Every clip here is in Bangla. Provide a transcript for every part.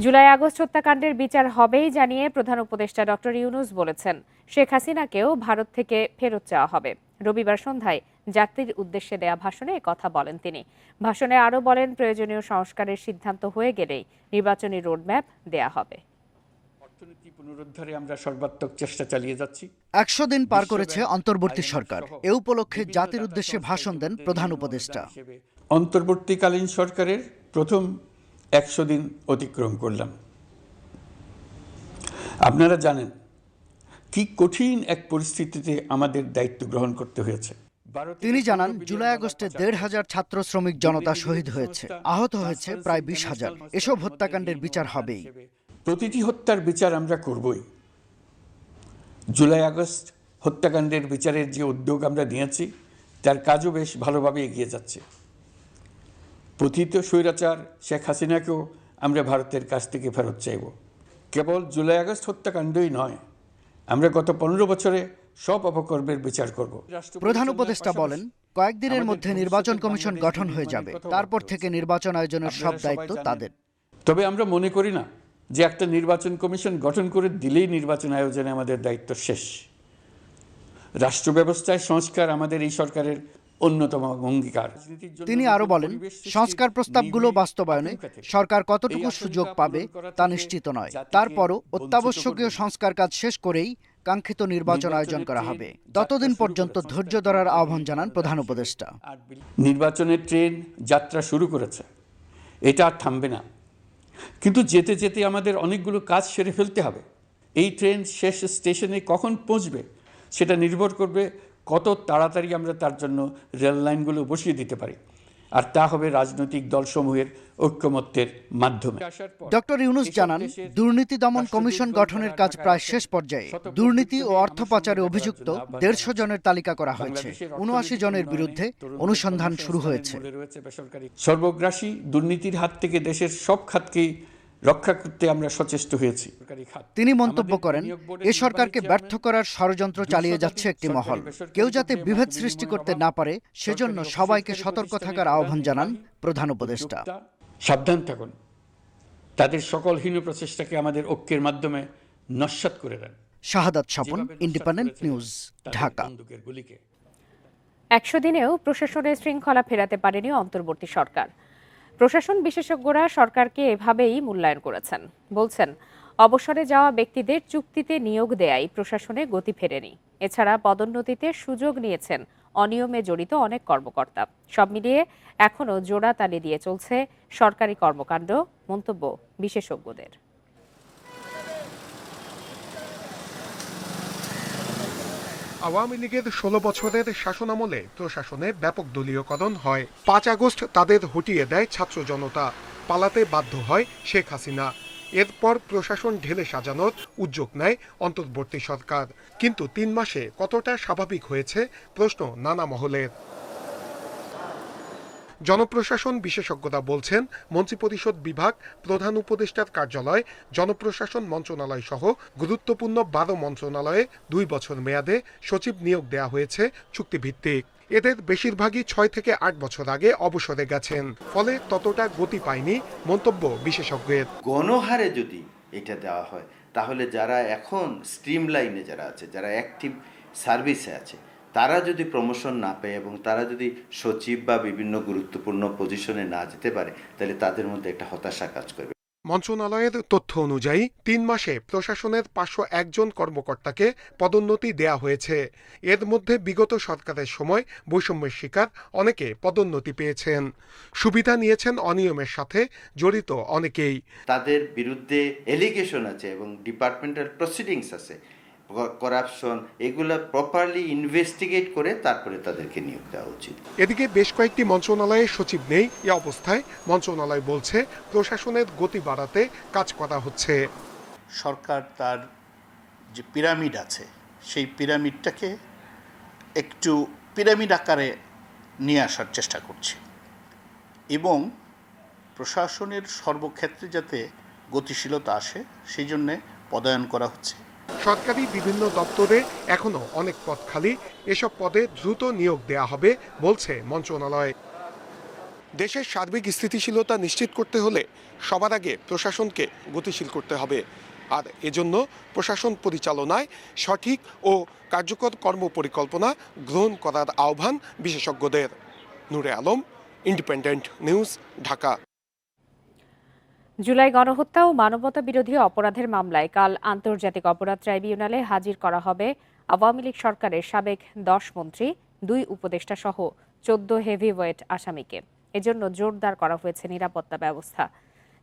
জুলাই আগস্ট হত্যাকাণ্ডের বিচার হবেই জানিয়ে প্রধান উপদেষ্টা ডক্টর ইউনূস বলেছেন, শেখ হাসিনাকেও ভারত থেকে ফেরত চাওয়া হবে। রবিবার সন্ধ্যায় জাতির উদ্দেশ্যে দেয়া ভাষণে একথা বলেন তিনি। ভাষণে আরও বলেন, প্রয়োজনীয় সংস্কারের সিদ্ধান্ত হয়ে গেলেই নির্বাচনী রোডম্যাপ দেয়া হবে। অর্থনীতি পুনরুদ্ধারে আমরা সর্বাত্মক চেষ্টা চালিয়ে যাচ্ছি। ১০০ দিন পার করেছে অন্তর্বর্তী সরকার। এ উপলক্ষে জাতির উদ্দেশ্যে ভাষণ দেন প্রধান উপদেষ্টা। অন্তর্বর্তীকালীন সরকারের প্রথম ১০০ দিন অতিক্রম করলাম। আপনারা জানেন কি কঠিন এক পরিস্থিতিতে আমাদের দায়িত্ব গ্রহণ করতে হয়েছে। তিনি জানান, জুলাই আগস্টে ১৫০০ ছাত্র শ্রমিক জনতা শহীদ হয়েছে, আহত হয়েছে প্রায় ২০,০০০। এসব হত্যাকাণ্ডের বিচার হবেই। প্রতিটি হত্যার বিচার আমরা করবই। জুলাই আগস্ট হত্যাকাণ্ডের বিচারের যে উদ্যোগ আমরা নিয়েছি তার কাজও বেশ ভালোভাবে এগিয়ে যাচ্ছে। পতিত স্বৈরাচার শেখ হাসিনাকেও আমরা ভারতের কাছ থেকে ফেরত চাইব। কেবল জুলাই আগস্ট হত্যাকাণ্ডই নয়, আমরা গত ১৫ বছরে সব অপকর্মের বিচার করব। প্রধান উপদেষ্টা বলেন, কয়েকদিনের মধ্যে নির্বাচন কমিশন গঠন হয়ে যাবে। তারপর থেকে নির্বাচন আয়োজনের সব দায়িত্ব তাদের। তবে আমরা মনে করি না যে একটা নির্বাচন কমিশন গঠন করে দিলেই নির্বাচন আয়োজনে আমাদের দায়িত্ব শেষ। রাষ্ট্র ব্যবস্থায় সংস্কার আমাদের এই সরকারের অন্যতম অঙ্গীকার। তিনি আরো বলেন, সংস্কার প্রস্তাবগুলো বাস্তবায়নে সরকার কতটুকু সুযোগ পাবে তা নিশ্চিত নয়। তারপরও অত্যাবশ্যকীয় সংস্কার কাজ শেষ করেই কাঙ্ক্ষিত নির্বাচন আয়োজন করা হবে। ততদিন পর্যন্ত ধৈর্য ধরার আহ্বান জানান প্রধান উপদেষ্টা। নির্বাচনের ট্রেন যাত্রা শুরু করেছে, এটা আর থামবে না। কিন্তু যেতে যেতে আমাদের অনেকগুলো কাজ সেরে ফেলতে হবে। এই ট্রেন শেষ স্টেশনে কখন পৌঁছবে সেটা নির্ভর করবে কত তাড়াতাড়ি আমরা তার জন্য রেল লাইনগুলো বসিয়ে দিতে পারি, আর তা হবে রাজনৈতিক দলসমূহের ঐক্যমত্যের মাধ্যমে। ডক্টর ইউনূস জানান, দুর্নীতি দমন কমিশন গঠনের কাজ প্রায় শেষ পর্যায়ে। দুর্নীতি ও অর্থ পাচারে অভিযুক্ত ১৫০ জনের তালিকা করা হয়েছে। ৭৯ জনের বিরুদ্ধে অনুসন্ধান শুরু হয়েছে। সর্বগ্রাসী দুর্নীতির হাত থেকে দেশের সব খাতকেই রক্ষা করতে আমরা সচেষ্ট হয়েছি। তিনি মন্তব্য করেন, এ সরকারকে ব্যর্থ করার ষড়যন্ত্র চালিয়ে যাচ্ছে একটি মহল। কেউ যাতে বিভেদ সৃষ্টি করতে না পারে সেজন্য সবাইকে সতর্ক থাকার আহ্বান জানান প্রধান উপদেষ্টা। সাবধান থাকুন, তাদের সকল হীন প্রচেষ্টাকে আমাদের ঐক্যের মাধ্যমে নস্যাৎ করে দেন। শাহাদাত স্বপন, ইন্ডিপেন্ডেন্ট নিউজ, ঢাকা। ১০০ দিনেও প্রশাসনের শৃঙ্খলা ফেরাতে পারেনি অন্তর্বর্তী সরকার। প্রশাসন বিশেষজ্ঞরা সরকারকে এভাবেই মূল্যায়ন করেছেন। বলছেন, অবসরে যাওয়া ব্যক্তিদের চুক্তিতে নিয়োগ দেয়াই প্রশাসনে গতি ফেরেনি। এছাড়া পদোন্নতিতে সুযোগ নিয়েছেন অনিয়মে জড়িত অনেক কর্মকর্তা। সব মিলিয়ে এখনও জোড়া তালি দিয়ে চলছে সরকারি কর্মকাণ্ড, মন্তব্য বিশেষজ্ঞদের। আওয়ামী লীগের ১৬ বছরের শাসনামলে প্রশাসনে ব্যাপক দলীয়করণ হয়। ৫ আগস্ট তাদের হটিয়ে দেয় ছাত্র জনতা, পালাতে বাধ্য হয় শেখ হাসিনা। এরপর প্রশাসন ঢেলে সাজানোর উদ্যোগ নেয় অন্তর্বর্তী সরকার। কিন্তু ৩ মাসে কতটা স্বাভাবিক হয়েছে প্রশ্ন নানা মহলের। জনপ্রশাসন বিশেষজ্ঞরা বলছেন, মন্ত্রিপরিষদ বিভাগ, প্রধান উপদেষ্টার কার্যালয়, জনপ্রশাসন মন্ত্রণালয় সহ গুরুত্বপূর্ণ ১২ মন্ত্রণালয়ে ২ বছর মেয়াদে সচিব নিয়োগ দেয়া হয়েছে চুক্তিভিত্তিক। এদের বেশিরভাগই ৬ থেকে ৮ বছর আগে অবসরে গেছেন, ফলে ততটা গতি পায়নি মন্তব্য বিশেষজ্ঞের। গণহারে যদি এটা দেওয়া হয় তাহলে যারা এখন স্ট্রিম লাইনে যারা আছে, যারা অ্যাক্টিভ সার্ভিসে আছে, তারা যদি প্রমোশন না পায় এবং তারা যদি সচিব বা বিভিন্ন গুরুত্বপূর্ণ পজিশনে না যেতে পারে, তাহলে তাদের মধ্যে একটা হতাশা কাজ করবে। মন্ত্রণালয়ের তথ্য অনুযায়ী ৩ মাসে প্রশাসনের ৫০১ জন কর্মকর্তাকে পদোন্নতি দেয়া হয়েছে। এর মধ্যে বিগত সরকারের সময় বৈষম্যের শিকার অনেকে পদোন্নতি পেয়েছেন। সুবিধা নিয়েছেন অনিয়মের সাথে জড়িত অনেকেই। তাদের বিরুদ্ধে এলিগেশন আছে এবং ডিপার্টমেন্টাল প্রসিডিংস আছে, করাপশন, এগুলো প্রপারলি ইনভেস্টিগেট করে তারপরে তাদেরকে নিয়োগ দেওয়া উচিত। এদিকে বেশ কয়েকটি মন্ত্রণালয়ে সচিব নেই। এ অবস্থায় মন্ত্রণালয় বলছে প্রশাসনের গতি বাড়াতে কাজ করা হচ্ছে। সরকার তার যে পিরামিড আছে সেই পিরামিডটাকে একটু পিরামিড আকারে নিয়ে আসার চেষ্টা করছে এবং প্রশাসনের সর্বক্ষেত্রে যাতে গতিশীলতা আসে সেই জন্যে পদায়ন করা হচ্ছে। সরকারি বিভিন্ন দপ্তরে এখনো অনেক পদ খালি, এসব পদে দ্রুত নিয়োগ দেয়া হবে বলছে মন্ত্রণালয়। দেশের সার্বিক স্থিতিশীলতা নিশ্চিত করতে হলে সবার আগে প্রশাসনকে গতিশীল করতে হবে, আর এজন্য প্রশাসন পরিচালনায় সঠিক ও কার্যকর কর্মপরিকল্পনা গ্রহণ করার আহ্বান বিশেষজ্ঞদের। নূরে আলম, ইন্ডিপেন্ডেন্ট নিউজ, ঢাকা। জুলাই গণহত্যা ও মানবতা বিরোধী অপরাধের মামলায় কাল আন্তর্জাতিক অপরাধ ট্রাইব্যুনালে হাজির করা হবে আওয়ামী লীগ সরকারের সাবেক 10 মন্ত্রী, 2 উপদেষ্টা সহ 14 হেভিওয়েট আসামিকে। এজন্য জোরদার করা হয়েছে নিরাপত্তা ব্যবস্থা।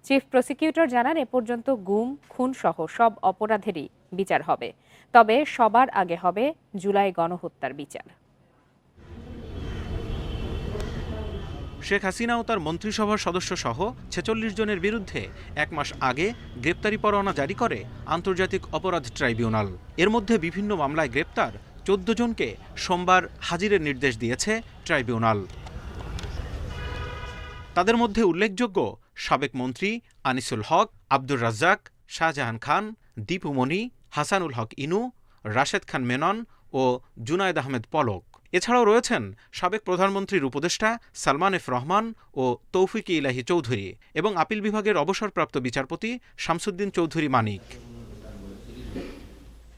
চিফ প্রসিকিউটর জানান, এ পর্যন্ত গুম, খুন সহ সব অপরাধেরই বিচার হবে, তবে সবার আগে হবে জুলাই গণহত্যার বিচার। শেখ হাসিনা ও তার মন্ত্রিসভার সদস্য সহ 46 জনের বিরুদ্ধে 1 মাস আগে গ্রেপ্তারি পরোয়ানা জারি করে আন্তর্জাতিক অপরাধ ট্রাইব্যুনাল। এর মধ্যে বিভিন্ন মামলায় গ্রেপ্তার 14 জনকে সোমবার হাজিরের নির্দেশ দিয়েছে ট্রাইব্যুনাল। তাদের মধ্যে উল্লেখযোগ্য সাবেক মন্ত্রী আনিসুল হক, আব্দুর রাজ্জাক, শাহজাহান খান, দীপু মনি, হাসানুল হক ইনু, রাশেদ খান মেনন ও জুনায়েদ আহমেদ পলক। এছাড়াও রয়েছেন সাবেক প্রধানমন্ত্রীর উপদেষ্টা সালমান এফ রহমান ও তৌফিক ইলাহি চৌধুরী এবং আপিল বিভাগের অবসরপ্রাপ্ত বিচারপতি শামসুদ্দিন চৌধুরী মানিক।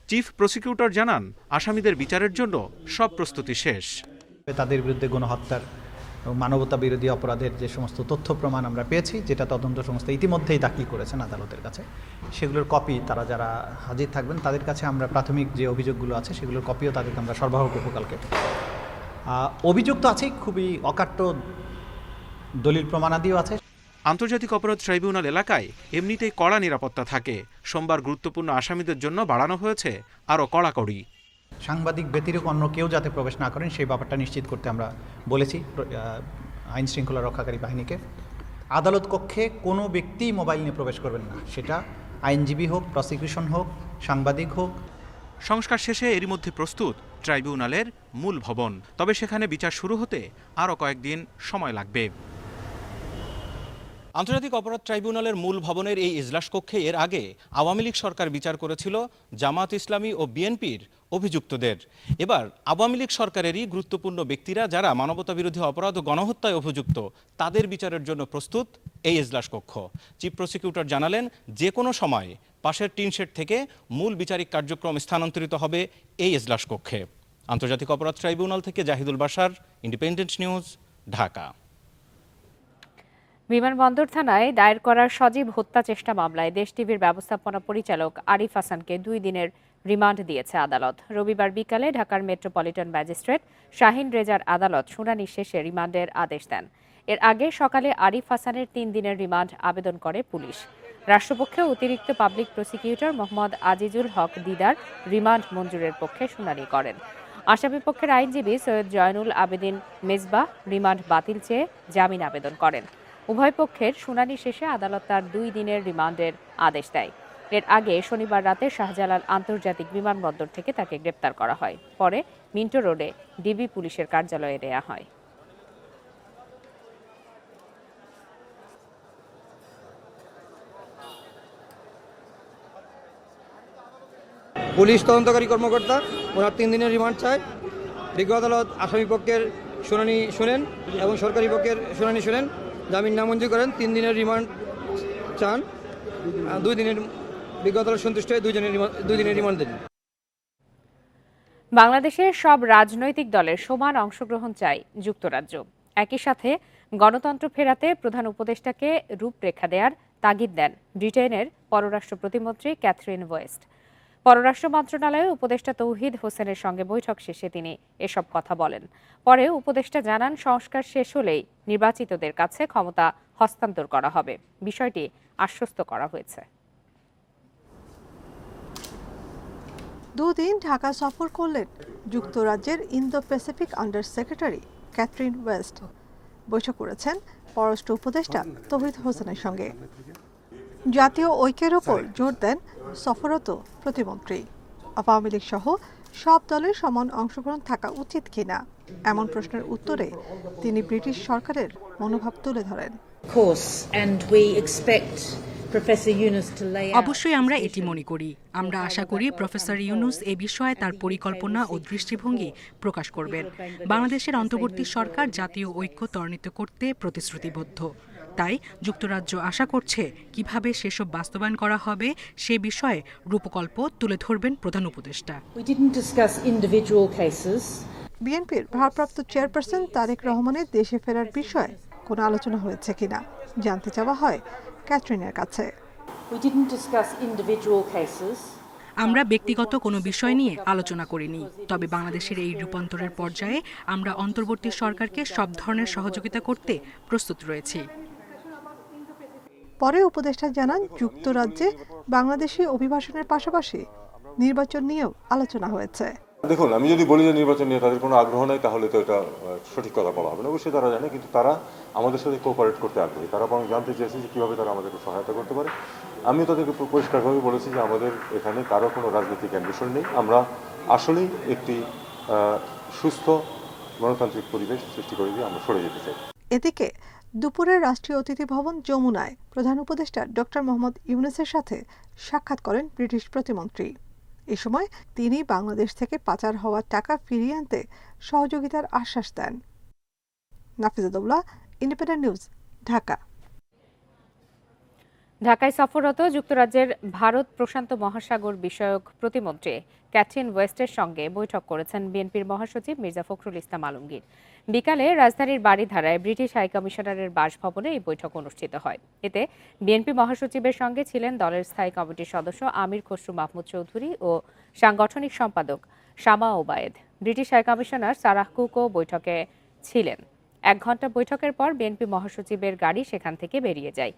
চিফ প্রসিকিউটর জানান, আসামিদের বিচারের জন্য সব প্রস্তুতি শেষ। তাদের বিরুদ্ধে গণহত্যার এবং মানবতা বিরোধী অপরাধের যে সমস্ত তথ্য প্রমাণ আমরা পেয়েছি, যেটা তদন্ত সংস্থা ইতিমধ্যেই দাখিল করেছেন আদালতের কাছে, সেগুলোর কপি তারা যারা হাজির থাকবেন তাদের কাছে আমরা প্রাথমিক যে অভিযোগগুলো আছে সেগুলোর কপিও তাদেরকে আমরা সরবরাহ করব কালকে। অভিযোগ তো আছেই, খুবই অকাট্য দলিল প্রমাণাদিও আছে। আন্তর্জাতিক অপরাধ ট্রাইব্যুনাল এলাকায় এমনিতেই কড়া নিরাপত্তা থাকে। সোমবার গুরুত্বপূর্ণ আসামিদের জন্য বাড়ানো হয়েছে আরও কড়াকড়ি। সাংবাদিক ব্যতিরেক অন্য কেউ যাতে প্রবেশ না করেন সেই ব্যাপারটা নিশ্চিত করতে আমরা বলেছি আইন শৃঙ্খলা রক্ষাকারী বাহিনীকে। আদালত কক্ষে কোনো ব্যক্তি মোবাইল নিয়ে প্রবেশ করবেন না, সেটা আইনজীবী হোক, প্রসিকিউশন হোক, সাংবাদিক হোক। সংস্কার শেষে এরই মধ্যে প্রস্তুত ট্রাইব্যুনালের মূল ভবন, তবে সেখানে বিচার শুরু হতে আরও কয়েকদিন সময় লাগবে। আন্তর্জাতিক অপরাধ ট্রাইব্যুনালের মূল ভবনের এই ইজলাস কক্ষে এর আগে আওয়ামী লীগ সরকার বিচার করেছিল জামাত ইসলামী ও বিএনপির অভিযুক্তদের। এবার আওয়ামী লীগ সরকারেরই গুরুত্বপূর্ণ ব্যক্তিরা যারা মানবতা বিরোধী অপরাধ ও গণহত্যায় অভিযুক্ত তাদের বিচারের জন্য প্রস্তুত এই ইজলাস কক্ষ। চিফ প্রসিকিউটর জানালেন, যে কোনো সময় পাশের টিনশেড থেকে মূল বিচারিক কার্যক্রম স্থানান্তরিত হবে এই ইজলাস কক্ষে। আন্তর্জাতিক অপরাধ ট্রাইব্যুনাল থেকে জাহিদুল বাশার, ইন্ডিপেন্ডেন্ট নিউজ, ঢাকা। বিমানবন্দর থানায় দায়ের করার সজীব হত্যা চেষ্টা মামলায় দেশ টিভির ব্যবস্থাপনা পরিচালক আরিফ হাসানকে 2 দিনের রিমান্ড দিয়েছে আদালত। রবিবার বিকালে ঢাকার মেট্রোপলিটন ম্যাজিস্ট্রেট শাহিন রেজার আদালত শুনানি শেষে রিমান্ডের আদেশ দেন। এর আগে সকালে আরিফ হাসানের 3 দিনের রিমান্ড আবেদন করে পুলিশ। রাষ্ট্রপক্ষে অতিরিক্ত পাবলিক প্রসিকিউটর মোহাম্মদ আজিজুল হক দিদার রিমান্ড মঞ্জুরের পক্ষে শুনানি করেন। আসামিপক্ষের আইনজীবী সৈয়দ জয়নুল আবেদিন মেজবাহ রিমান্ড বাতিল চেয়ে জামিন আবেদন করেন। উভয় পক্ষের শুনানি শেষে আদালত তার 2 দিনের রিমান্ডের আদেশ দেয়। এর আগে শনিবার রাতে শাহজালাল আন্তর্জাতিক বিমানবন্দর থেকে তাকে গ্রেপ্তার করা হয়। পরে মিন্টো রোডে ডিবি পুলিশের কার্যালয়ে নেওয়া হয়। পুলিশ তদন্তকারী কর্মকর্তা ওনার 3 দিনের রিমান্ড চায়। বিজ্ঞ আদালত আসামি পক্ষের শুনানি শুনেন এবং সরকারি পক্ষের শুনানি শুনেন, জামিন নামঞ্জুর করেন। 3 দিনের রিমান্ড চান, 2 দিনের বিজ্ঞ আদালত সন্তুষ্ট হয়ে 2 দিনের রিমান্ড দেন। বাংলাদেশের সব রাজনৈতিক দলের সমান অংশগ্রহণ চাই যুক্তরাজ্য। একই সাথে গণতন্ত্র ফেরাতে প্রধান উপদেষ্টাকে রূপরেখা দেওয়ার তাগিদ দেন ব্রিটেনের পররাষ্ট্র প্রতিমন্ত্রী ক্যাথরিন ওয়েস্ট। পররাষ্ট্র মন্ত্রণালয়ে উপদেষ্টা তৌহিদ হোসেনের সঙ্গে বৈঠক শেষে তিনি এসব কথা বলেন। পরে উপদেষ্টা জানান, সংস্কার শেষ হলেই নির্বাচিতদের কাছে ক্ষমতা হস্তান্তর করা হবে। বিষয়টি আশ্বস্ত করা হয়েছে। 2 দিন ঢাকা সফর করলেন যুক্তরাজ্যের Indo Pacific under secretary Catherine West. বৈঠক করেছেন পররাষ্ট্র উপদেষ্টা তৌহিদ হোসেনের সঙ্গে। জাতীয় ঐক্যের ওপর জোর দেন সফররত প্রতিমন্ত্রী। আওয়ামী লীগ সহ সব দলের সমান অংশগ্রহণ থাকা উচিত কিনা এমন প্রশ্নের উত্তরে তিনি ব্রিটিশ সরকারের মনোভাব তুলে ধরেন। Of course, and we expect অবশ্যই আমরা এটি মনে করি। আমরা আশা করি প্রফেসর ইউনুস এ বিষয়ে তার পরিকল্পনা ও দৃষ্টিভঙ্গি প্রকাশ করবেন। বাংলাদেশের অন্তর্বর্তী সরকার জাতীয় ঐক্য ত্বরান্বিত করতে প্রতিশ্রুতিবদ্ধ। তাই যুক্তরাজ্য আশা করছে কিভাবে সেসব বাস্তবায়ন করা হবে সে বিষয়ে রূপকল্প তুলে ধরবেন প্রধান উপদেষ্টা। বিএনপির ভারপ্রাপ্ত চেয়ারপারসন তারেক রহমানের দেশে ফেরার বিষয়ে কোনো আলোচনা হয়েছে কিনা জানতে চাওয়া হয় ক্যাথরিনের কাছে। আমরা ব্যক্তিগত কোনো বিষয় নিয়ে আলোচনা করিনি, তবে বাংলাদেশের এই রূপান্তরের পর্যায়ে আমরা অন্তর্বর্তী সরকারকে সব ধরনের সহযোগিতা করতে প্রস্তুত রয়েছি। পরে উপদেষ্টা জানান, যুক্তরাজ্যে বাংলাদেশি অভিবাসনের পাশাপাশি নির্বাচন নিয়েও আলোচনা হয়েছে। দেখুন, আমি যদি বলি যে নির্বাচন নিয়ে তাদের কোনো আগ্রহ নাই, তাহলে তো এটা সঠিক কথা বলা হবে না। অবশ্যই তারা জানে, কিন্তু তারা আমাদের সাথে কোঅপারেট করতে আগ্রহী। তারা বরং জানতে চেয়েছে যে কীভাবে তারা আমাদেরকে সহায়তা করতে পারে। আমি তাদেরকে পরিষ্কারভাবে বলেছি যে আমাদের এখানে কারো কোনো রাজনৈতিক অ্যাম্বিশন নেই। আমরা আসলেই একটি সুস্থ গণতান্ত্রিক পরিবেশ সৃষ্টি করে দিয়ে আমরা সরে যেতে চাই। এদিকে দুপুরে রাষ্ট্রীয় অতিথি ভবন যমুনায় প্রধান উপদেষ্টা ডক্টর মোহাম্মদ ইউনূসের সাথে সাক্ষাৎ করেন ব্রিটিশ প্রতিমন্ত্রী। এ সময় তিনি বাংলাদেশ থেকে পাচার হওয়া টাকা ফিরিয়ে আনতে সহযোগিতার আশ্বাস দেন। Nafiza Daula, Independent News, Dhaka. ঢাকায় সফররত যুক্তরাজ্যের ভারত প্রশান্ত মহাসাগর বিষয়ক প্রতিমন্ত্রী ক্যাথরিন ওয়েস্টের সঙ্গে বৈঠক করেছেন বিএনপির মহাসচিব মির্জা ফখরুল ইসলাম আলমগীর। বিকালে রাজধানীর বারিধারায় ব্রিটিশ হাইকমিশনারের বাসভবনে এই বৈঠক অনুষ্ঠিত হয়। এতে বিএনপি মহাসচিবের সঙ্গে ছিলেন দলের স্থায়ী কমিটির সদস্য আমির খসরু মাহমুদ চৌধুরী ও সাংগঠনিক সম্পাদক Shama Obaid. British high commissioner Sarah কুকও বৈঠকে ছিলেন। 1 ঘণ্টা বৈঠকের পর বিএনপি মহাসচিবের গাড়ি সেখান থেকে বেরিয়ে যায়।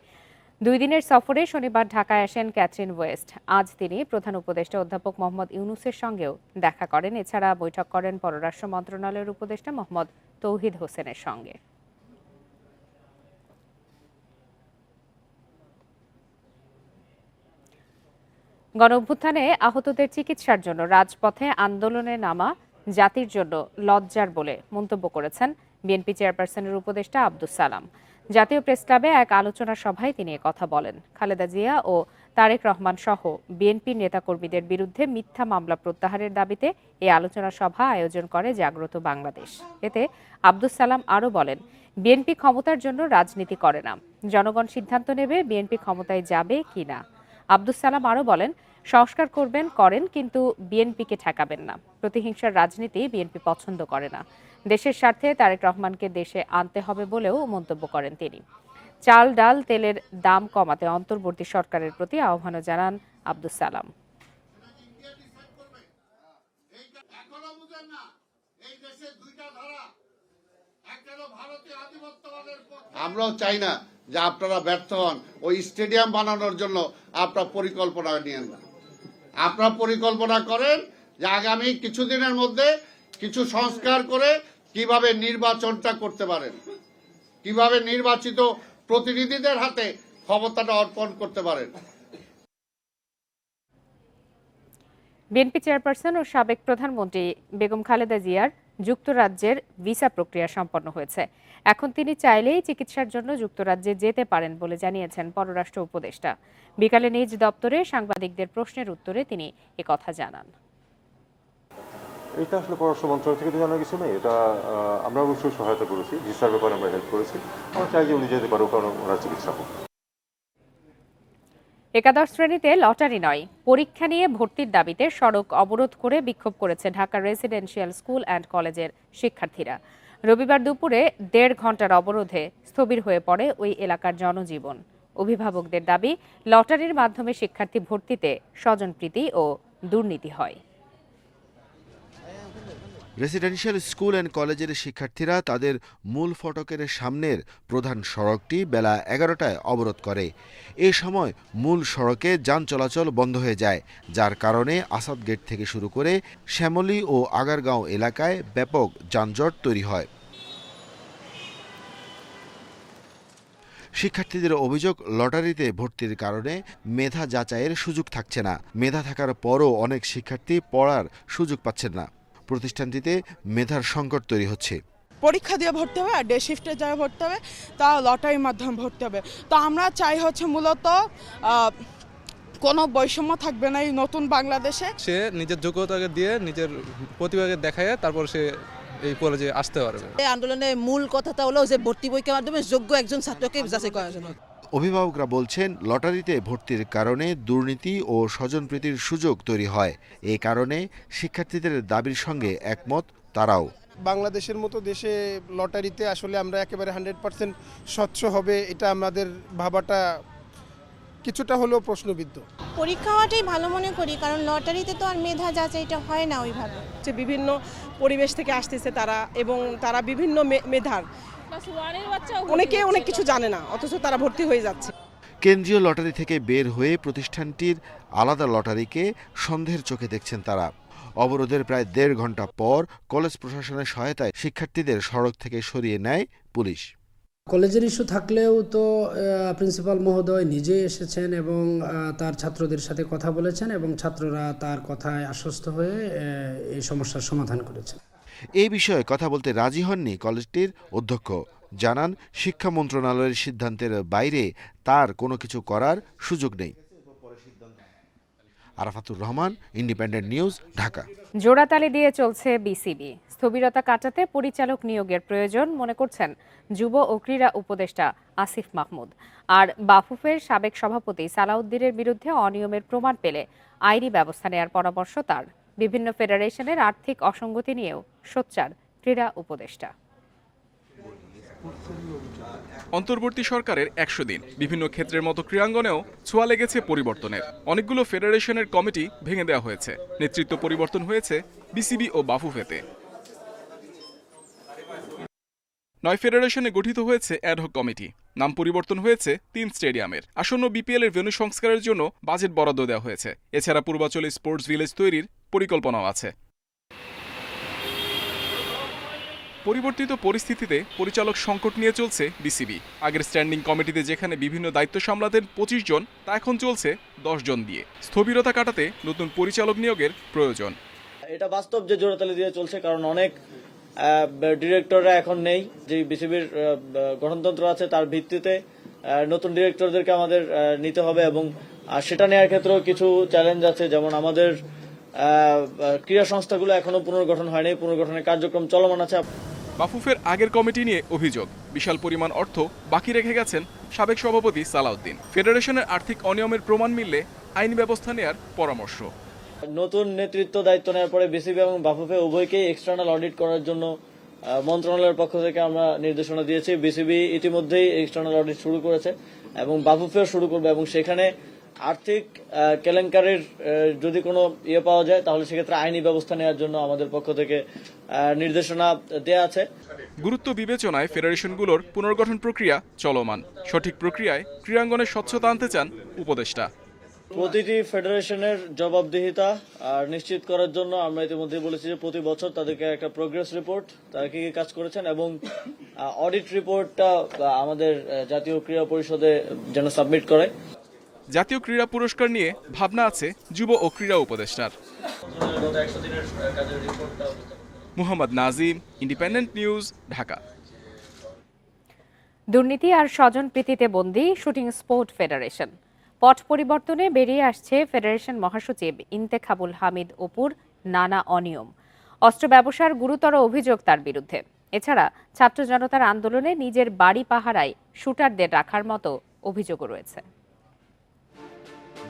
2 দিনের সফরে শনিবার ঢাকায় আসেন ক্যাথরিন ওয়েস্ট। আজ তিনি প্রধান উপদেষ্টা অধ্যাপক মোহাম্মদ ইউনূসের সঙ্গেও দেখা করেন। এছাড়া বৈঠক করেন পররাষ্ট্র মন্ত্রণালয়ের উপদেষ্টা মোহাম্মদ তৌহিদ হোসেনের সঙ্গে। গণঅভ্যুত্থানে আহতদের চিকিৎসার জন্য রাজপথে আন্দোলনে নামা জাতির জন্য লজ্জার বলে মন্তব্য করেছেন বিএনপি চেয়ারপারসনের উপদেষ্টা আব্দুস সালাম। জাতীয় প্রেসক্লাবে এক আলোচনা সভায় তিনি কথা বলেন। খালেদা জিয়া ও তারেক রহমান সহ বিএনপির নেতাকর্মীদের বিরুদ্ধে মিথ্যা মামলা প্রত্যাহারের দাবিতে এই আলোচনা সভা আয়োজন করে জাগ্রত বাংলাদেশ। এতে আব্দুস সালাম আরও বলেন, বিএনপি ক্ষমতার জন্য রাজনীতি করে না, জনগণ সিদ্ধান্ত নেবে বিএনপি ক্ষমতায় যাবে কিনা। আব্দুস সালাম আরও বলেন, সংস্কার করেন, কিন্তু বিএনপিকে ঠেকাবেন না। প্রতিহিংসার রাজনীতি বিএনপি পছন্দ করে না। দেশের স্বার্থে তারেক রহমানকে দেশে আনতে হবে বলেও মন্তব্য করেন তিনি। চাল, ডাল, তেলের দাম কমাতে অন্তর্বর্তী সরকারের প্রতি আহ্বানও জানান আব্দুস সালাম। আমরাও চাই না যে আপনারা ব্যর্থ হন। ওই স্টেডিয়াম বানানোর জন্য আপনারা পরিকল্পনা নিয়েন না। আপনারা পরিকল্পনা করেন যে আগামী কিছুদিনের মধ্যে কিছু সংস্কার করে কিভাবে নির্বাচনটা করতে পারেন, কিভাবে নির্বাচিত প্রতিনিধিদের হাতে ক্ষমতাটা অর্পণ করতে পারেন। বিএনপি চেয়ারপারসন ও সাবেক প্রধানমন্ত্রী বেগম খালেদা জিয়ার যুক্তরাজ্যের ভিসা প্রক্রিয়া সম্পন্ন হয়েছে। এখন তিনি চাইলেই চিকিৎসার জন্য যুক্তরাজ্যে যেতে পারেন বলে জানিয়েছেন পররাষ্ট্র উপদেষ্টা। বিকালে নিজ দপ্তরে সাংবাদিকদের প্রশ্নের উত্তরে তিনি একথা জানান। এটা আসলে পররাষ্ট্র মন্ত্রণালয় থেকে জানা কিছু নেই। এটা আমরা অবশ্যই সহায়তা করেছি, ভিসার ব্যাপারে আমরা হেল্প করেছি। আমরা চাই যে উনি যেতে পারুক, কারণ ওনার চিকিৎসা হোক। একাদশ শ্রেণীতে লটারি নয়, পরীক্ষা নিয়ে ভর্তির দাবিতে সড়ক অবরোধ করে বিক্ষোভ করেছে ঢাকা রেসিডেন্সিয়াল স্কুল অ্যান্ড কলেজের শিক্ষার্থীরা। রবিবার দুপুরে 1.5 ঘণ্টার অবরোধে স্থবির হয়ে পড়ে ওই এলাকার জনজীবন। অভিভাবকদের দাবি, লটারির মাধ্যমে শিক্ষার্থী ভর্তিতে স্বজনপ্রীতি ও দুর্নীতি হয়। রেসিডেন্সিয়াল স্কুল অ্যান্ড কলেজের শিক্ষার্থীরা তাদের মূল ফটকের সামনের প্রধান সড়কটি বেলা 11টায় অবরোধ করে। এ সময় মূল সড়কে যান চলাচল বন্ধ হয়ে যায়, যার কারণে আসাদ গেট থেকে শুরু করে শ্যামলী ও আগারগাঁও এলাকায় ব্যাপক যানজট তৈরি হয়। শিক্ষার্থীদের অভিযোগ, লটারিতে ভর্তির কারণে মেধা যাচাইয়ের সুযোগ থাকছে না। মেধা থাকার পরও অনেক শিক্ষার্থী পড়ার সুযোগ পাচ্ছেন না। প্রতিষ্ঠানটিতে মেধার সংকট তৈরি হচ্ছে। পরীক্ষা দিয়ে ভর্তি হবে আর ডে শিফটে যারা ভর্তি হবে তা লটারির মাধ্যমে ভর্তি হবে। তো আমরা চাই হচ্ছে মূলত কোনো বৈষম্য থাকবে না এই নতুন বাংলাদেশে। সে নিজের যোগ্যতাকে দিয়ে নিজের প্রতিভাকে দেখায় তারপর সে এই কলেজে আসতে পারবে। এই আন্দোলনের মূল কথাটা হলো যে ভর্তি পরীক্ষার মাধ্যমে যোগ্য একজন ছাত্রকে যাচাই করার জন্য। অভিভাবকরা বলছেন লটারিতে ভর্তির কারণে দুর্নীতি ও স্বজনপ্রীতির সুযোগ তৈরি হয়। এই কারণে শিক্ষার্থীদের দাবির সঙ্গে একমত তারাও। বাংলাদেশের মতো দেশে লটারিতে আসলে আমরা একেবারে 100% স্বচ্ছ হবে এটা আমাদের ভাবাটা কিছুটা হলেও প্রশ্নবিদ্ধ। পরীক্ষা হওয়াটাই ভালো মনে করি, কারণ লটারিতে তো আর মেধা যাচাইটা হয় না ওইভাবে। যে বিভিন্ন পরিবেশ থেকে আসতেছে তারা, এবং তারা বিভিন্ন মেধার, অনেকে অনেক কিছু জানে না অথচ তারা ভর্তি হয়ে যাচ্ছে। কেন্দ্রীয় লটারি থেকে বের হয়ে প্রতিষ্ঠানটির আলাদা লটারিকে সন্দেহের চোখে দেখছেন তারা। অবরোধের প্রায় 1.5 ঘন্টা পর কলেজ প্রশাসনের সহায়তায় শিক্ষার্থীদের সড়ক থেকে সরিয়ে নেয় পুলিশ। কলেজের ইস্যু থাকলেও তো প্রিন্সিপাল মহোদয় নিজে এসেছেন এবং তার ছাত্রদের সাথে কথা বলেছেন এবং ছাত্ররা তার কথায় আশ্বস্ত হয়ে এই সমস্যার সমাধান করেছেন। এই বিষয়ে কথা বলতে রাজি হননি কলেজটির অধ্যক্ষ। জানান, শিক্ষা মন্ত্রণালয়ের সিদ্ধান্তের বাইরে তার কোনো কিছু করার সুযোগ নেই। Arafatur Rahman, Independent News, Dhaka. জোড়াতালি দিয়ে চলছে বিসিবি। স্থবিরতা কাটাতে পরিচালক নিয়োগের প্রয়োজন মনে করছেন যুব ও ক্রীড়া উপদেষ্টা আসিফ মাহমুদ। আর বাফুফের সাবেক সভাপতি সালাউদ্দিনের বিরুদ্ধে অনিয়মের প্রমাণ পেলে আইনি ব্যবস্থা নেওয়ার পরামর্শ তার। বিভিন্ন ফেডারেশনের আর্থিক অসঙ্গতি নিয়েও সোচ্চার ক্রীড়া উপদেষ্টা। অন্তর্বর্তী সরকারের 100 দিন বিভিন্ন ক্ষেত্রের মতো ক্রীড়াঙ্গনেও ছোঁয়া লেগেছে পরিবর্তনের। অনেকগুলো ফেডারেশনের কমিটি ভেঙে দেওয়া হয়েছে, নেতৃত্ব পরিবর্তন হয়েছে বিসিবি ও বাফুফেতে। 9 ফেডারেশনে গঠিত হয়েছে অ্যাডহক কমিটি। নাম পরিবর্তন হয়েছে 3 স্টেডিয়ামের। আসন্ন বিপিএল এর ভেন্যু সংস্কারের জন্য বাজেট বরাদ্দ দেওয়া হয়েছে। এছাড়া পূর্বাঞ্চলে স্পোর্টস ভিলেজ তৈরির পরিকল্পনাও আছে। পরিবর্তিত পরিস্থিতিতে পরিচালক সংকট নিয়ে চলছে বিসিবি। আগের স্ট্যান্ডিং কমিটিতে যেখানে বিভিন্ন দায়িত্ব সামলাতেন 25 জন, তা এখন চলছে 10 জন দিয়ে। স্থবিরতা কাটাতে নতুন পরিচালক নিয়োগের প্রয়োজন। এটা বাস্তব যে জোড়াতালি দিয়ে চলছে, কারণ অনেক ডিরেক্টররা এখন নেই। যে বিসিবির গঠনতন্ত্র আছে তার ভিত্তিতে নতুন ডিরেক্টরদেরকে আমাদের নিতে হবে, এবং সেটা নেওয়ার ক্ষেত্রেও কিছু চ্যালেঞ্জ আছে। যেমন আমাদের ক্রীড়া সংস্থাগুলো এখনো পুনর্গঠন হয়নি, পুনর্গঠনের কার্যক্রম চলমান আছে। বাফুফের আগের কমিটি নিয়ে অভিযোগ, বিশাল পরিমাণ অর্থ বাকি রেখে গেছেন সাবেক সভাপতি সালাউদ্দিন। ফেডারেশনের আর্থিক অনিয়মের প্রমাণ মিললে আইনি ব্যবস্থা নেওয়ার পরামর্শ। নতুন নেতৃত্ব দায়িত্ব নেওয়ার পরে বিসিবি এবং বাফুফে উভয়কেই এক্সটার্নাল অডিট করার জন্য মন্ত্রণালয়ের পক্ষ থেকে আমরা নির্দেশনা দিয়েছি। বিসিবি ইতিমধ্যেই এক্সটার্নাল অডিট শুরু করেছে এবং বাফুফেও শুরু করবে, এবং সেখানে আর্থিক কেলেঙ্কারির যদি কোনো পাওয়া যায় তাহলে সেক্ষেত্রে আইনি ব্যবস্থা নেওয়ার জন্য আমাদের পক্ষ থেকে নির্দেশনা দেয়া আছে। গুরুত্ব বিবেচনায় ফেডারেশনগুলোর পুনর্গঠন প্রক্রিয়া চলমান। সঠিক প্রক্রিয়ায় ক্রীড়াঙ্গনের স্বচ্ছতা আনতে চান উপদেষ্টা। প্রতিটি ফেডারেশনের জবাবদিহিতা নিশ্চিত করার জন্য আমরা ইতিমধ্যে বলেছি যে প্রতি বছর তাদেরকে একটা প্রোগ্রেস রিপোর্ট, তারা কি কি কাজ করেছেন, এবং অডিট রিপোর্টটা আমাদের জাতীয় ক্রীড়া পরিষদে যেন সাবমিট করে। জাতীয় ক্রীড়া পুরস্কার নিয়ে ভাবনা আছে যুব ও ক্রীড়া উপদেষ্টার। Muhammad Nazim, independent News, Dhaka. দুর্নীতি আর স্বজন প্রীতিতে বন্দী শুটিং স্পোর্ট ফেডারেশন। পট পরিবর্তনে বেরিয়ে আসছে ফেডারেশন মহাসচিব ইন্তেখাবুল হামিদ অপুর নানা অনিয়ম। অস্ত্র ব্যবসার গুরুতর অভিযোগ তার বিরুদ্ধে। এছাড়া ছাত্র জনতার আন্দোলনে নিজের বাড়ি পাহারায় শুটারদের রাখার মতো অভিযোগও রয়েছে।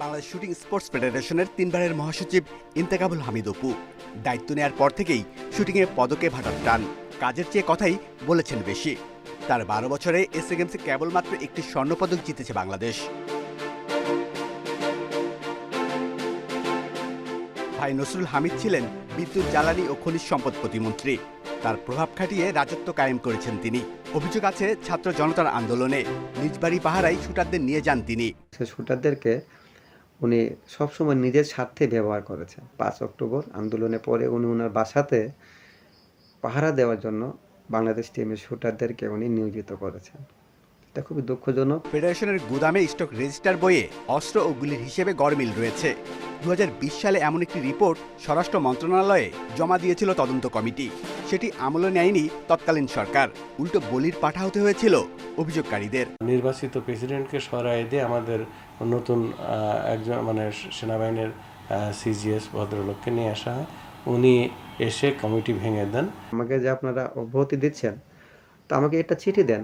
বাংলাদেশ শুটিং স্পোর্টস ফেডারেশনের 3 বারের মহাসচিব ইন্তেখাবুল হামিদ অপু দায়িত্ব নেওয়ার পর থেকেই শুটিংয়ে পদকে ভাটার টান। কাজের চেয়ে কথাই বলেছেন বেশি। তার 12 বছরে এশিয়া গেমসে কেবলমাত্র একটি স্বর্ণপদক জিতেছে বাংলাদেশ। ভাই নসরুল হামিদ ছিলেন বিদ্যুৎ, জ্বালানি ও খনিজ সম্পদ প্রতিমন্ত্রী। তার প্রভাব খাটিয়ে রাজত্ব কায়েম করেছেন তিনি। অভিযোগ আছে ছাত্র জনতার আন্দোলনে নিজ বাড়ি পাহারায় শুটারদের নিয়ে যান তিনি। শুটারদেরকে উনি সবসময় নিজের স্বার্থে ব্যবহার করেছেন। 5 অক্টোবর আন্দোলনের পরে উনি ওনার বাসাতে পাহারা দেওয়ার জন্য বাংলাদেশ টিমের শুটারদেরকে উনি নিয়োজিত করেছেন। এটা খুবই দুঃখজনক। ফেডারেশনের গুদামে স্টক রেজিস্টার বইয়ে অস্ত্র ও গুলির হিসেবে গড়মিল রয়েছে। 2020 সালে এমন একটি রিপোর্ট স্বরাষ্ট্র মন্ত্রণালয়ে জমা দিয়েছিল তদন্ত কমিটি। সেটি আমলে নেয়নি তৎকালীন সরকার, উল্টো বলির পাঠা হতে হয়েছিল অভিযোগকারীদের। নির্বাচিত প্রেসিডেন্টকে সরাই দিয়ে আমাদের নতুন একজন সেনাবাহিনীর সিজিএস ভদ্রলোককে নিয়ে আসা হয়, উনি এসে কমিটি ভেঙে দেন। আমাকে যে আপনারা অব্যাহতি দিচ্ছেন, তো আমাকে একটা চিঠি দেন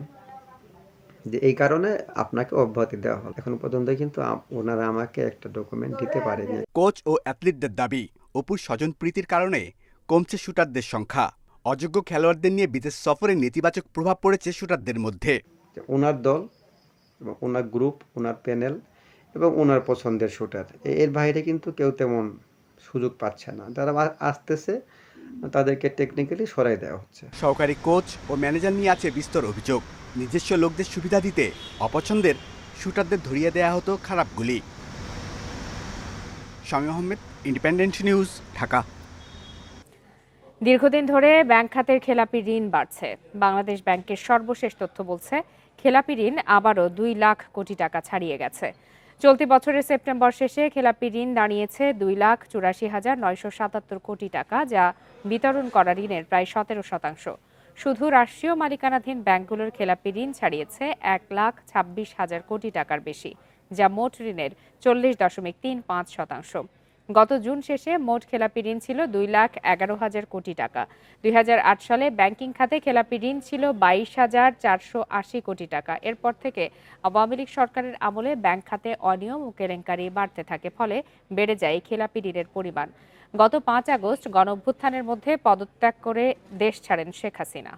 যে এই কারণে আপনাকে অব্যাহতি দেওয়া হলো। এখন পর্যন্ত কিন্তু ওনারা আমাকে একটা ডকুমেন্ট দিতে পারেনি। কোচ ও অ্যাথলিটদের দাবি, অপুর স্বজনপ্রীতির কারণে কমছে শুটারদের সংখ্যা। অযোগ্য খেলোয়াড়দের নিয়ে বিদেশ সফরে নেতিবাচক প্রভাব পড়েছে শুটারদের মধ্যে। ওনার দল এবং ওনার গ্রুপ, ওনার প্যানেল এবং ওনার পছন্দের শুটার, এর বাইরে কিন্তু কেউ তেমন সুযোগ পাচ্ছে না। যারা আসতেছে তাদেরকে টেকনিক্যালি সরাই দেওয়া হচ্ছে। সহকারী কোচ ও ম্যানেজার নিয়ে আছে বিস্তর অভিযোগ। নিজস্ব লোকদের সুবিধা দিতে অপছন্দের শুটারদের ধরিয়ে দেয়া হতো খারাপ গুলি। Shamim Ahmed, independent News, Dhaka. দীর্ঘদিন ধরে ব্যাংক খাতের খেলাপি ঋণ বাড়ছে। বাংলাদেশ ব্যাংকের সর্বশেষ তথ্য বলছে খেলাপি ঋণ আবারও 2 লাখ কোটি টাকা ছাড়িয়ে গেছে। চলতি বছরের সেপ্টেম্বর শেষে খেলাপি ঋণ দাঁড়িয়েছে 2,84,977 কোটি টাকা, যা বিতরণ করা ঋণের প্রায় 17%। শুধু রাষ্ট্রীয় মালিকানাধীন ব্যাংকগুলোর খেলাপি ঋণ ছাড়িয়েছে 1,26,000 কোটি টাকার বেশি, যা মোট ঋণের 40.35%। গত জুন শেষে মোট খেলাপি ঋণ ছিল 2,11,000 কোটি টাকা। 2008 সালে ব্যাংকিং খাতে খেলাপি ঋণ ছিল 22,480 কোটি টাকা। এরপর থেকে আওয়ামী লীগ সরকারের আমলে ব্যাংক খাতে অনিয়ম ও কেলেঙ্কারি বাড়তে থাকে, ফলে বেড়ে যায় খেলাপি ঋণের পরিমাণ। গত 5 আগস্ট গণঅভ্যুত্থানের মধ্যে পদত্যাগ করে দেশ ছাড়েন শেখ হাসিনা।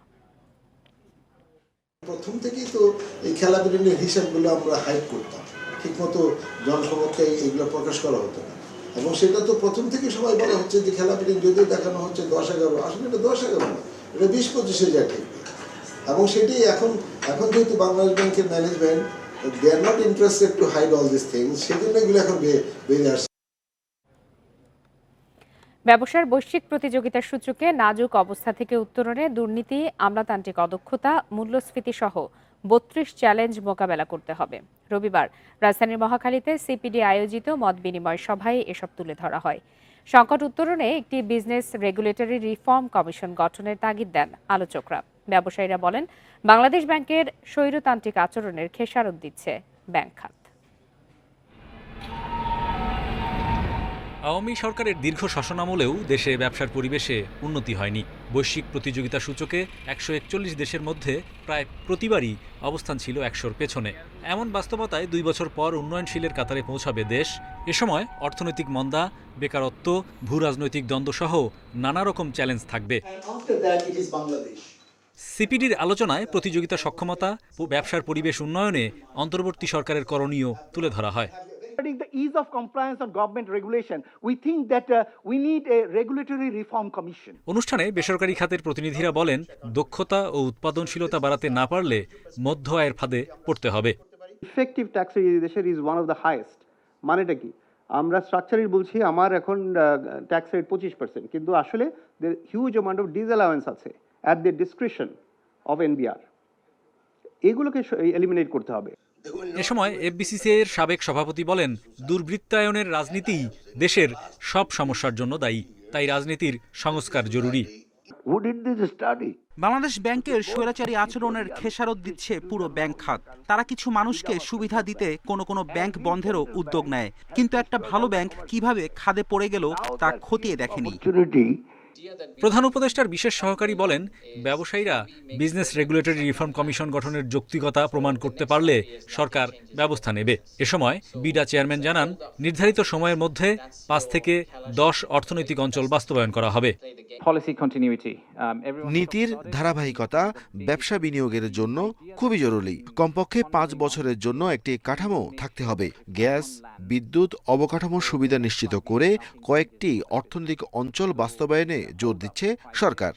প্রথম থেকেই তো এই খেলাপি ঋণের হিসাবগুলো আমরা হাইড করতাম, ঠিকমতো জনসমক্ষে এগুলো প্রকাশ করা হতো না। এবং সেটা তো প্রথম থেকে সবাই বলা হচ্ছে যে খেলাপি ঋণ যদিও দেখানো হচ্ছে 10-11, আসলে এটা 10-11 না, এটা 20-25,000 ঠিকবে। এবং সেটি এখন যেহেতু বাংলাদেশ ব্যাংকের management they are not interested to hide all this things, সেজন্য এগুলো এখন বেরিয়ে আসছে। ব্যবসার বৈশ্বিক প্রতিযোগিতার সূচকে নাজুক অবস্থা থেকে উত্তরণে দুর্নীতি, আমলাতান্ত্রিক অদক্ষতা, মূল্যস্ফীতি সহ 32 চ্যালেঞ্জ মোকাবেলা করতে হবে। রবিবার রাজধানীর মহাখালীতে সিপিডি আয়োজিত মত বিনিময় সভায় এসব তুলে ধরা হয়। সংকট উত্তরণে একটি বিজনেস রেগুলেটরি রিফর্ম কমিশন গঠনের তাগিদ দেন আলোচকরা। ব্যবসায়ীরা বলেন, বাংলাদেশ ব্যাংকের স্বৈরতান্ত্রিক আচরণের খেসারত দিচ্ছে ব্যাংক খাত। আওয়ামী সরকারের দীর্ঘ শাসনামলেও দেশে ব্যবসার পরিবেশে উন্নতি হয়নি। বৈশ্বিক প্রতিযোগিতা সূচকে 141 দেশের মধ্যে প্রায় প্রতিবারই অবস্থান ছিল 100-র পেছনে। এমন বাস্তবতায় 2 বছর পর উন্নয়নশীলের কাতারে পৌঁছাবে দেশ। এ সময় অর্থনৈতিক মন্দা, বেকারত্ব, ভূ রাজনৈতিক দ্বন্দ্বসহ নানা রকম চ্যালেঞ্জ থাকবে। সিপিডির আলোচনায় প্রতিযোগিতা সক্ষমতা ও ব্যবসার পরিবেশ উন্নয়নে অন্তর্বর্তী সরকারের করণীয় তুলে ধরা হয়। The ease of compliance on government regulation, we think that we need a regulatory reform commission. অনুষ্ঠানে বেসরকারি খাতের প্রতিনিধিরা বলেন, দক্ষতা ও উৎপাদনশীলতা বাড়াতে না পারলে মধ্য আয়ের ফাঁদে পড়তে হবে। Effective tax rate দেশের is one of the highest. মানেটা কি? আমরা স্ট্রাকচারালি বলছি আমার এখন ট্যাক্স রেট 25%, কিন্তু আসলে there huge amount of disallowance আছে at the discretion of NBR. এগুলোকে এলিমিনেট করতে হবে। এ সময় এফবিসিসিআই এর সাবেক সভাপতি বলেন, দুর্বৃত্তায়নের রাজনীতি দেশের সব সমস্যার জন্য দায়ী, তাই রাজনীতির সংস্কার জরুরি। বাংলাদেশ ব্যাংকের স্বৈরাচারী আচরণের খেসারত দিচ্ছে পুরো ব্যাংক খাত। তারা কিছু মানুষকে সুবিধা দিতে কোনো ব্যাংক বন্ধেরও উদ্যোগ নেয়, কিন্তু একটা ভালো ব্যাংক কিভাবে খাদে পড়ে গেল তা খতিয়ে দেখেনি। প্রধান উপদেষ্টার বিশেষ সহকারী বলেন, ব্যবসায়ীরা বিজনেস রেগুলেটরি রিফর্ম কমিশন গঠনের যৌক্তিকতা প্রমাণ করতে পারলে সরকার ব্যবস্থা নেবে। এ সময় বিডা চেয়ারম্যান জানান, নির্ধারিত সময়ের মধ্যে 5 থেকে 10 অর্থনৈতিক অঞ্চল বাস্তবায়ন করা হবে। নীতির ধারাবাহিকতা ব্যবসা বিনিয়োগের জন্য খুবই জরুরি। কমপক্ষে 5 বছরের জন্য একটি কাঠামো থাকতে হবে। গ্যাস, বিদ্যুৎ, অবকাঠামো সুবিধা নিশ্চিত করে কয়েকটি অর্থনৈতিক অঞ্চল বাস্তবায়নে জোর দিচ্ছে সরকার।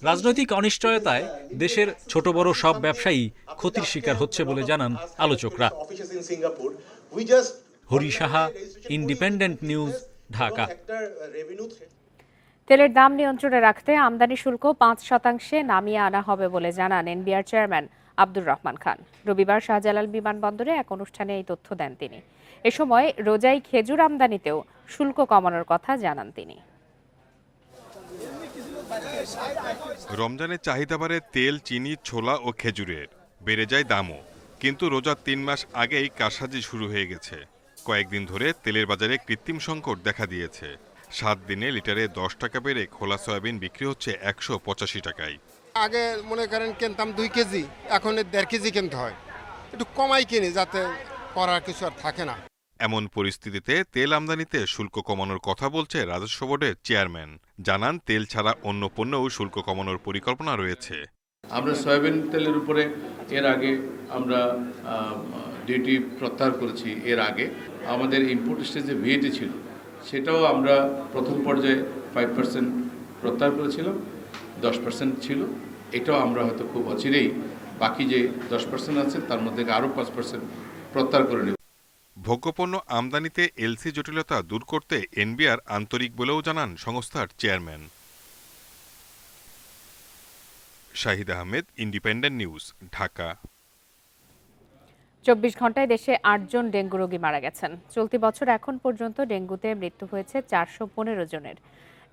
রাজনৈতিক অনিশ্চয়তায় দেশের ছোট বড় সব ব্যবসায়ী ক্ষতির শিকার হচ্ছে বলে জানান আলোচকরা। Hari Saha, Independent News, Dhaka. তেলের দাম নিয়ন্ত্রণে রাখতে আমদানি শুল্ক 5% নামিয়ে আনা হবে বলে জানান এনবিআর চেয়ারম্যান আব্দুর রহমান খান। রবিবার শাহজালাল বিমানবন্দরে এক অনুষ্ঠানে এই তথ্য দেন তিনি। এ সময় রোজাই খেজুর আমদানিতেও শুল্ক কমানোর কথা জানান তিনি। রমজানের চাহিদা বাড়ে তেল, চিনি, ছোলা ও খেজুরের, বেড়ে যায় দামও। কিন্তু রোজার ৩ মাস আগেই কারসাজি শুরু হয়ে গেছে। কয়েকদিন ধরে তেলের বাজারে কৃত্রিম সংকট দেখা দিয়েছে। 7 দিনে লিটারে 10 টাকা বেড়ে খোলা সয়াবিন বিক্রি হচ্ছে 185 টাকায়। আগে মনে করেন কিনতাম 2 কেজি, এখন 1.5 কেজি কিনতে হয়। একটু কমাই কিনি যাতে করার কিছু আর থাকে না। এমন পরিস্থিতিতে তেল আমদানিতে শুল্ক কমানোর কথা বলছে রাজস্ব বোর্ডের চেয়ারম্যান। জানান, তেল ছাড়া অন্য পণ্যও শুল্ক কমানোর পরিকল্পনা রয়েছে। আমরা সয়াবিন তেলের উপরে এর আগে আমরা ডিউটি প্রত্যাহার করেছি। এর আগে আমাদের ইম্পোর্ট স্টেজে ভিএটি ছিল, সেটাও আমরা প্রথম পর্যায়ে 5% প্রত্যাহার করেছিলাম, 10% ছিল। এটাও আমরা হয়তো খুব অচিরেই বাকি যে 10% আছে তার মধ্যে আরও 5% প্রত্যাহার করে নেব। ভোগ্যপণ্য আমদানিতে এলসি জটিলতা দূর করতে এনবিআর আন্তরিক বলেও জানান সংস্থার chairman. Shahid Ahmed, independent News, Dhaka. 24 ঘন্টায় দেশে 8 জন ডেঙ্গু রোগী মারা গেছেন। চলতি বছর এখন পর্যন্ত ডেঙ্গুতে মৃত্যু হয়েছে 415 জনের।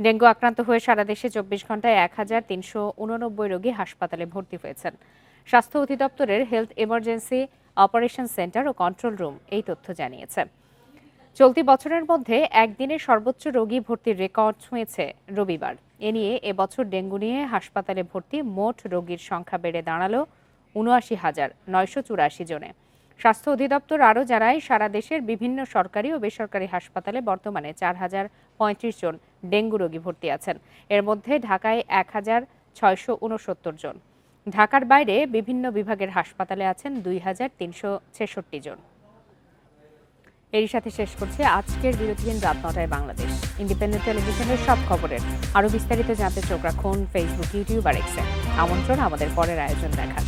ডেঙ্গু আক্রান্ত হয়ে সারা দেশে 24 ঘন্টায় 1389 রোগী হাসপাতালে ভর্তি হয়েছেন। স্বাস্থ্য অধিদপ্তরের হেলথ এমার্জেন্সি অপারেশন সেন্টার ও কন্ট্রোল রুম এই তথ্য জানিয়েছে। চলতি বছরের মধ্যে একদিনে সর্বোচ্চ রোগী ভর্তির রেকর্ড ছুঁয়েছে রবিবার। এ নিয়ে এবছর ডেঙ্গু নিয়ে হাসপাতালে ভর্তি মোট রোগীর সংখ্যা বেড়ে দাঁড়ালো ৭৯,৯৮৪ জনে। স্বাস্থ্য অধিদপ্তর আরও জানায়, সারা দেশের বিভিন্ন সরকারি ও বেসরকারি হাসপাতালে বর্তমানে ৪,০৩৫ জন ডেঙ্গু রোগী ভর্তি আছেন। এর মধ্যে ঢাকায় ১,৬৬৯ জন। ঢাকার বাইরে বিভিন্ন বিভাগের হাসপাতালে আছেন ২,৩৬৬ জন। এরই সাথে শেষ করছে আজকের বিরতিহীন রাত ৯টায় বাংলাদেশ। ইন্ডিপেন্ডেন্ট টেলিভিশনের সব খবরের আরও বিস্তারিত জানতে চোখ রাখুন ফেসবুক, ইউটিউব আর এক্সে। আমন্ত্রণ আমাদের পরের আয়োজন দেখার।